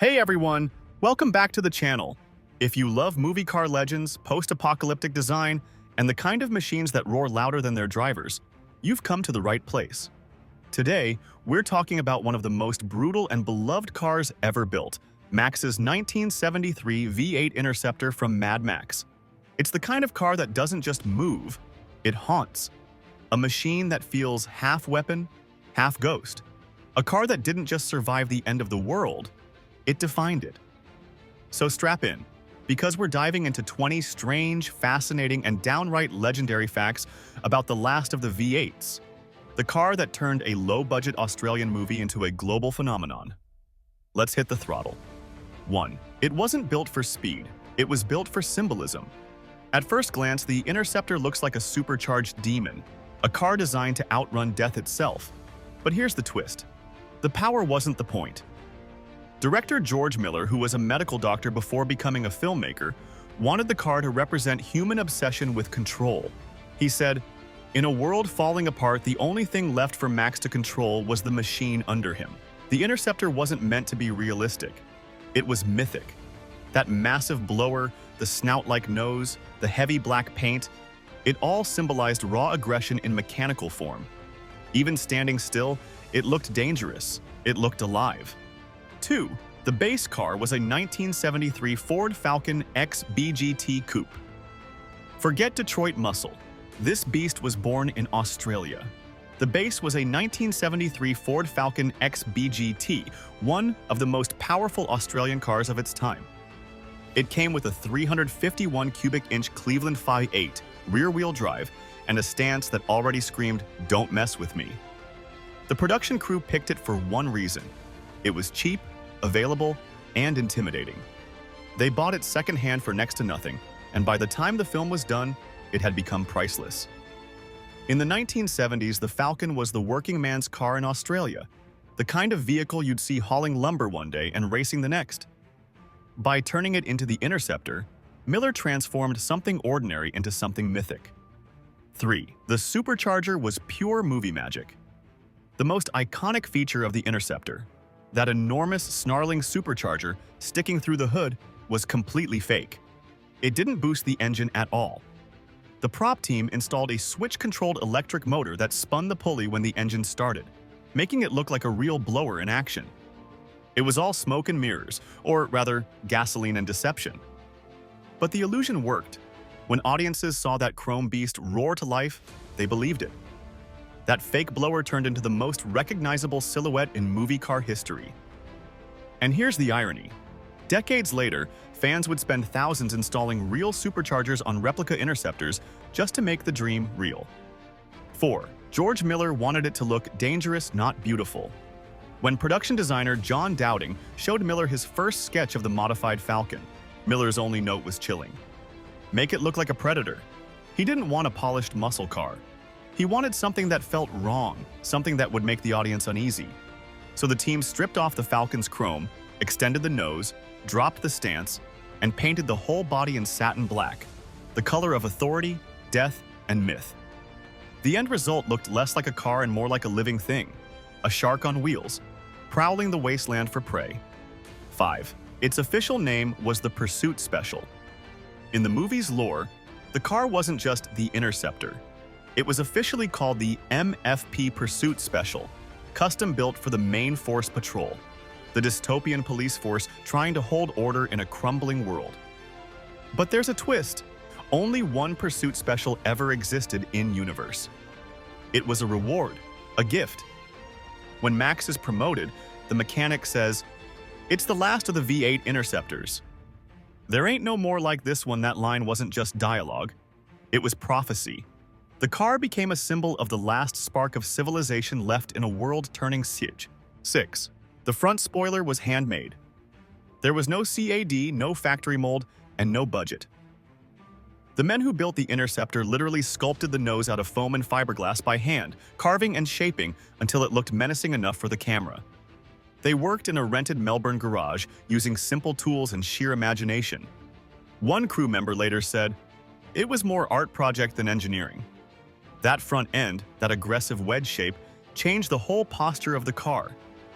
Hey everyone, welcome back to the channel. If you love movie car legends, post-apocalyptic design, and the kind of machines that roar louder than their drivers, you've come to the right place. Today, we're talking about one of the most brutal and beloved cars ever built, Max's 1973 V8 Interceptor from Mad Max. It's the kind of car that doesn't just move, it haunts. A machine that feels half weapon, half ghost. A car that didn't just survive the end of the world, it defined it. So strap in, because we're diving into 20 strange, fascinating, and downright legendary facts about the last of the V8s, the car that turned a low-budget Australian movie into a global phenomenon. Let's hit the throttle. 1. It wasn't built for speed, it was built for symbolism. At first glance, the Interceptor looks like a supercharged demon, a car designed to outrun death itself. But here's the twist. The power wasn't the point. Director George Miller, who was a medical doctor before becoming a filmmaker, wanted the car to represent human obsession with control. He said, "In a world falling apart, the only thing left for Max to control was the machine under him." The Interceptor wasn't meant to be realistic. It was mythic. That massive blower, the snout-like nose, the heavy black paint, it all symbolized raw aggression in mechanical form. Even standing still, it looked dangerous. It looked alive. 2. The base car was a 1973 Ford Falcon X BGT coupe. Forget Detroit muscle. This beast was born in Australia. The base was a 1973 Ford Falcon X BGT, one of the most powerful Australian cars of its time. It came with a 351 cubic inch Cleveland V8 rear-wheel drive and a stance that already screamed, "Don't mess with me." The production crew picked it for one reason. It was cheap, available, and intimidating. They bought it secondhand for next to nothing, and by the time the film was done, it had become priceless. In the 1970s, the Falcon was the working man's car in Australia, the kind of vehicle you'd see hauling lumber one day and racing the next. By turning it into the Interceptor, Miller transformed something ordinary into something mythic. 3. The supercharger was pure movie magic. The most iconic feature of the Interceptor, that enormous, snarling supercharger sticking through the hood, was completely fake. It didn't boost the engine at all. The prop team installed a switch-controlled electric motor that spun the pulley when the engine started, making it look like a real blower in action. It was all smoke and mirrors, or rather, gasoline and deception. But the illusion worked. When audiences saw that chrome beast roar to life, they believed it. That fake blower turned into the most recognizable silhouette in movie car history. And here's the irony. Decades later, fans would spend thousands installing real superchargers on replica Interceptors just to make the dream real. 4. George Miller wanted it to look dangerous, not beautiful. When production designer John Dowding showed Miller his first sketch of the modified Falcon, Miller's only note was chilling. Make it look like a Predator. He didn't want a polished muscle car. He wanted something that felt wrong, something that would make the audience uneasy. So the team stripped off the Falcon's chrome, extended the nose, dropped the stance, and painted the whole body in satin black, the color of authority, death, and myth. The end result looked less like a car and more like a living thing, a shark on wheels, prowling the wasteland for prey. 5. Its official name was the Pursuit Special. In the movie's lore, the car wasn't just the Interceptor. It was officially called the MFP Pursuit Special, custom-built for the Main Force Patrol, the dystopian police force trying to hold order in a crumbling world. But there's a twist. Only one Pursuit Special ever existed in-universe. It was a reward, a gift. When Max is promoted, the mechanic says, "It's the last of the V8 Interceptors." "There ain't no more like this one." That line wasn't just dialogue. It was prophecy. The car became a symbol of the last spark of civilization left in a world turning siege. 6. The front spoiler was handmade. There was no CAD, no factory mold, and no budget. The men who built the Interceptor literally sculpted the nose out of foam and fiberglass by hand, carving and shaping until it looked menacing enough for the camera. They worked in a rented Melbourne garage using simple tools and sheer imagination. One crew member later said, "It was more art project than engineering." That front end, that aggressive wedge shape, changed the whole posture of the car.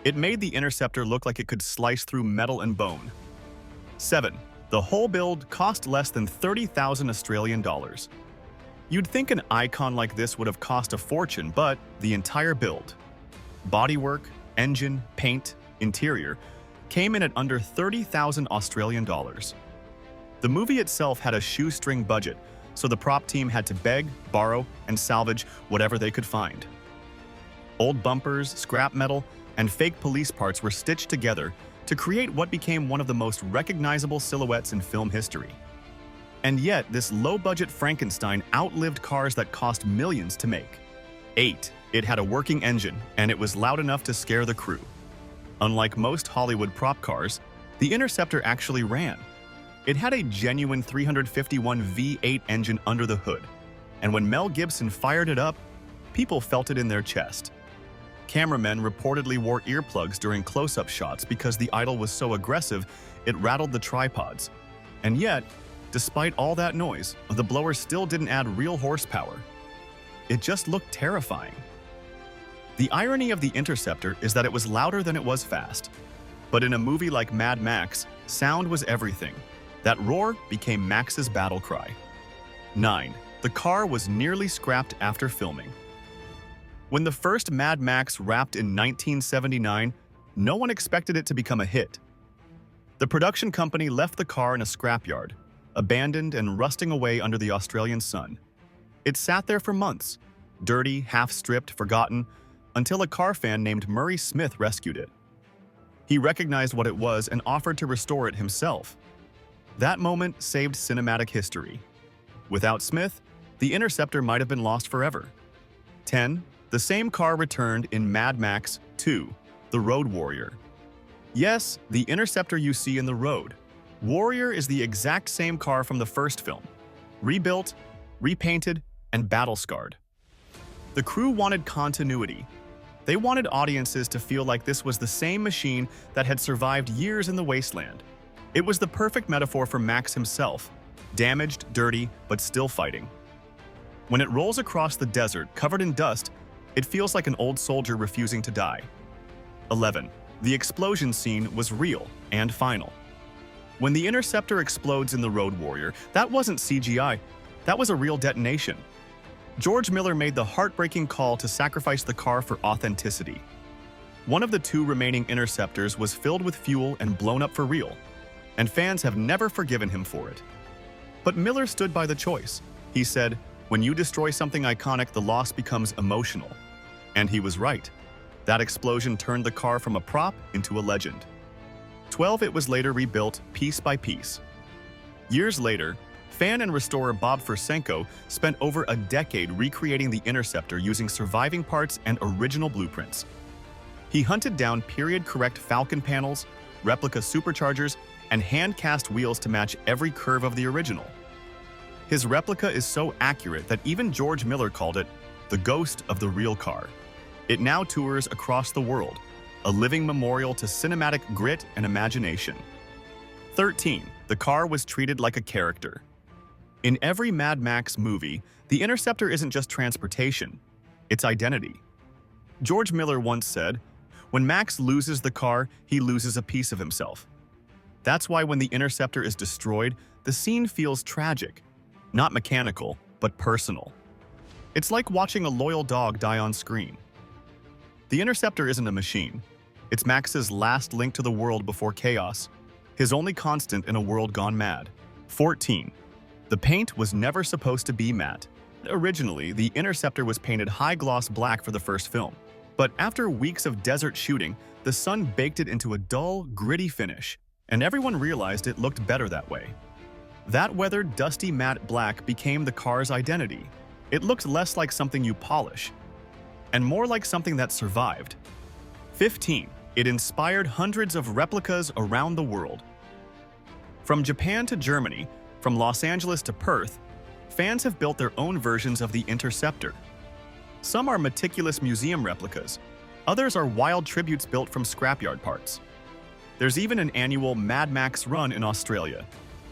It made the Interceptor look like it could slice through metal and bone. 7. The whole build cost less than 30,000 Australian dollars. You'd think an icon like this would have cost a fortune, but the entire build, bodywork, engine, paint, interior, came in at under 30,000 Australian dollars. The movie itself had a shoestring budget, so the prop team had to beg, borrow, and salvage whatever they could find. Old bumpers, scrap metal, and fake police parts were stitched together to create what became one of the most recognizable silhouettes in film history. And yet, this low-budget Frankenstein outlived cars that cost millions to make. 8. It had a working engine, and it was loud enough to scare the crew. Unlike most Hollywood prop cars, the Interceptor actually ran. It had a genuine 351 V8 engine under the hood, and when Mel Gibson fired it up, people felt it in their chest. Cameramen reportedly wore earplugs during close-up shots because the idol was so aggressive it rattled the tripods. And yet, despite all that noise, the blower still didn't add real horsepower. It just looked terrifying. The irony of the Interceptor is that it was louder than it was fast. But in a movie like Mad Max, sound was everything. That roar became Max's battle cry. 9. The car was nearly scrapped after filming. When the first Mad Max wrapped in 1979, no one expected it to become a hit. The production company left the car in a scrapyard, abandoned and rusting away under the Australian sun. It sat there for months, dirty, half-stripped, forgotten, until a car fan named Murray Smith rescued it. He recognized what it was and offered to restore it himself. That moment saved cinematic history. Without Smith, the Interceptor might have been lost forever. 10. The same car returned in Mad Max 2, The Road Warrior. Yes, the Interceptor you see in The Road. Warrior is the exact same car from the first film, rebuilt, repainted, and battle-scarred. The crew wanted continuity. They wanted audiences to feel like this was the same machine that had survived years in the wasteland. It was the perfect metaphor for Max himself, damaged, dirty, but still fighting. When it rolls across the desert covered in dust, it feels like an old soldier refusing to die. 11. The explosion scene was real and final. When the Interceptor explodes in The Road Warrior, that wasn't CGI, that was a real detonation. George Miller made the heartbreaking call to sacrifice the car for authenticity. One of the 2 remaining Interceptors was filled with fuel and blown up for real, and fans have never forgiven him for it. But Miller stood by the choice. He said, "When you destroy something iconic, the loss becomes emotional." And he was right. That explosion turned the car from a prop into a legend. 12. It was later rebuilt piece by piece. Years later, fan and restorer Bob Fursenko spent over a decade recreating the Interceptor using surviving parts and original blueprints. He hunted down period-correct Falcon panels, replica superchargers, and hand-cast wheels to match every curve of the original. His replica is so accurate that even George Miller called it the ghost of the real car. It now tours across the world, a living memorial to cinematic grit and imagination. 13. The car was treated like a character. In every Mad Max movie, the Interceptor isn't just transportation, it's identity. George Miller once said, "When Max loses the car, he loses a piece of himself." That's why when the Interceptor is destroyed, the scene feels tragic. Not mechanical, but personal. It's like watching a loyal dog die on screen. The Interceptor isn't a machine. It's Max's last link to the world before chaos, his only constant in a world gone mad. 14. The paint was never supposed to be matte. Originally, the Interceptor was painted high-gloss black for the first film. But after weeks of desert shooting, the sun baked it into a dull, gritty finish, and everyone realized it looked better that way. That weathered, dusty matte black became the car's identity. It looked less like something you polish, and more like something that survived. 15. It inspired hundreds of replicas around the world. From Japan to Germany, from Los Angeles to Perth, fans have built their own versions of the Interceptor. Some are meticulous museum replicas, others are wild tributes built from scrapyard parts. There's even an annual Mad Max run in Australia,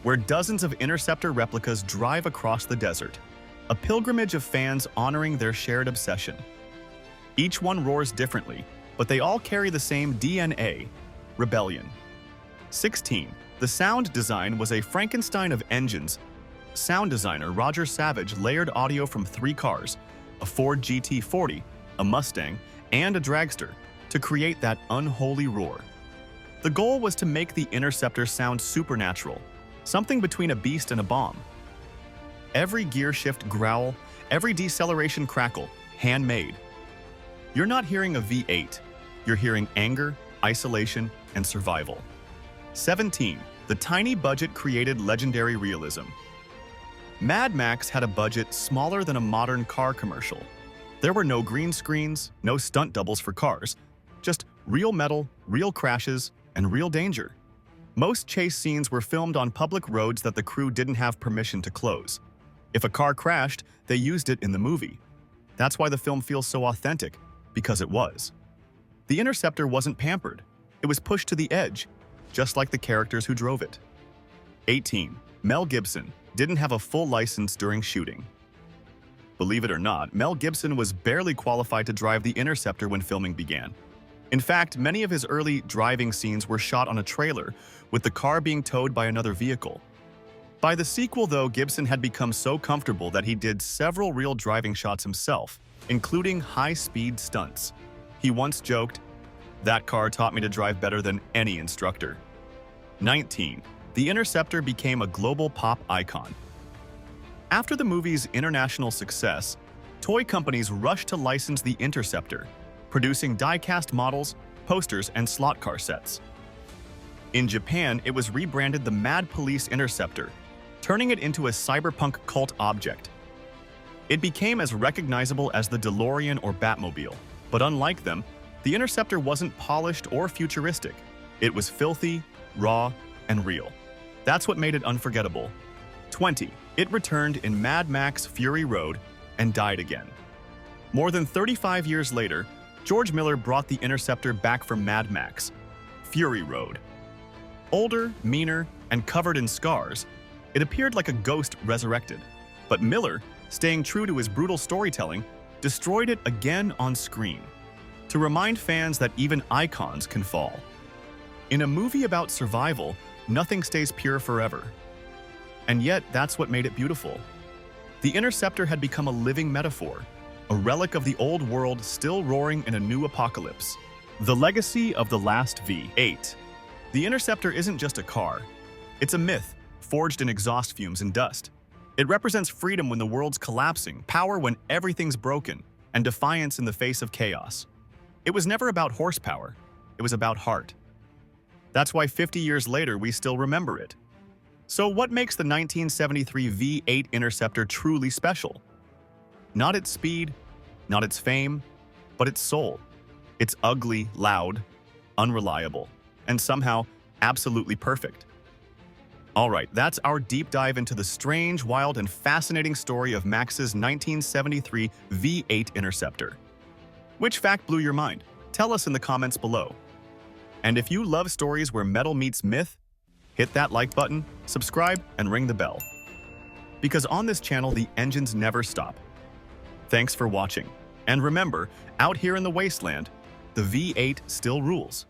where dozens of Interceptor replicas drive across the desert, a pilgrimage of fans honoring their shared obsession. Each one roars differently, but they all carry the same DNA: rebellion. 16. The sound design was a Frankenstein of engines. Sound designer Roger Savage layered audio from 3 cars, a Ford GT40, a Mustang, and a dragster, to create that unholy roar. The goal was to make the Interceptor sound supernatural, something between a beast and a bomb. Every gear shift growl, every deceleration crackle, handmade. You're not hearing a V8, you're hearing anger, isolation, and survival. 17. The tiny budget created legendary realism. Mad Max had a budget smaller than a modern car commercial. There were no green screens, no stunt doubles for cars, just real metal, real crashes, and real danger. Most chase scenes were filmed on public roads that the crew didn't have permission to close. If a car crashed, they used it in the movie. That's why the film feels so authentic, because it was. The Interceptor wasn't pampered. It was pushed to the edge, just like the characters who drove it. 18. Mel Gibson didn't have a full license during shooting. Believe it or not, Mel Gibson was barely qualified to drive the Interceptor when filming began. In fact, many of his early driving scenes were shot on a trailer, with the car being towed by another vehicle. By the sequel, though, Gibson had become so comfortable that he did several real driving shots himself, including high-speed stunts. He once joked, "That car taught me to drive better than any instructor." 19. The Interceptor became a global pop icon. After the movie's international success, toy companies rushed to license the Interceptor, producing die-cast models, posters, and slot car sets. In Japan, it was rebranded the Mad Police Interceptor, turning it into a cyberpunk cult object. It became as recognizable as the DeLorean or Batmobile, but unlike them, the Interceptor wasn't polished or futuristic. It was filthy, raw, and real. That's what made it unforgettable. 20. It returned in Mad Max Fury Road and died again. More than 35 years later, George Miller brought the Interceptor back from Mad Max Fury Road. Older, meaner, and covered in scars, it appeared like a ghost resurrected. But Miller, staying true to his brutal storytelling, destroyed it again on screen, to remind fans that even icons can fall. In a movie about survival, nothing stays pure forever. And yet, that's what made it beautiful. The Interceptor had become a living metaphor, a relic of the old world still roaring in a new apocalypse. The legacy of the last V8. The Interceptor isn't just a car. It's a myth, forged in exhaust fumes and dust. It represents freedom when the world's collapsing, power when everything's broken, and defiance in the face of chaos. It was never about horsepower. It was about heart. That's why 50 years later, we still remember it. So what makes the 1973 V8 Interceptor truly special? Not its speed, not its fame, but its soul. It's ugly, loud, unreliable, and somehow absolutely perfect. All right, that's our deep dive into the strange, wild, and fascinating story of Max's 1973 V8 Interceptor. Which fact blew your mind? Tell us in the comments below. And if you love stories where metal meets myth, hit that like button, subscribe, and ring the bell. Because on this channel, the engines never stop. Thanks for watching. And remember, out here in the wasteland, the V8 still rules.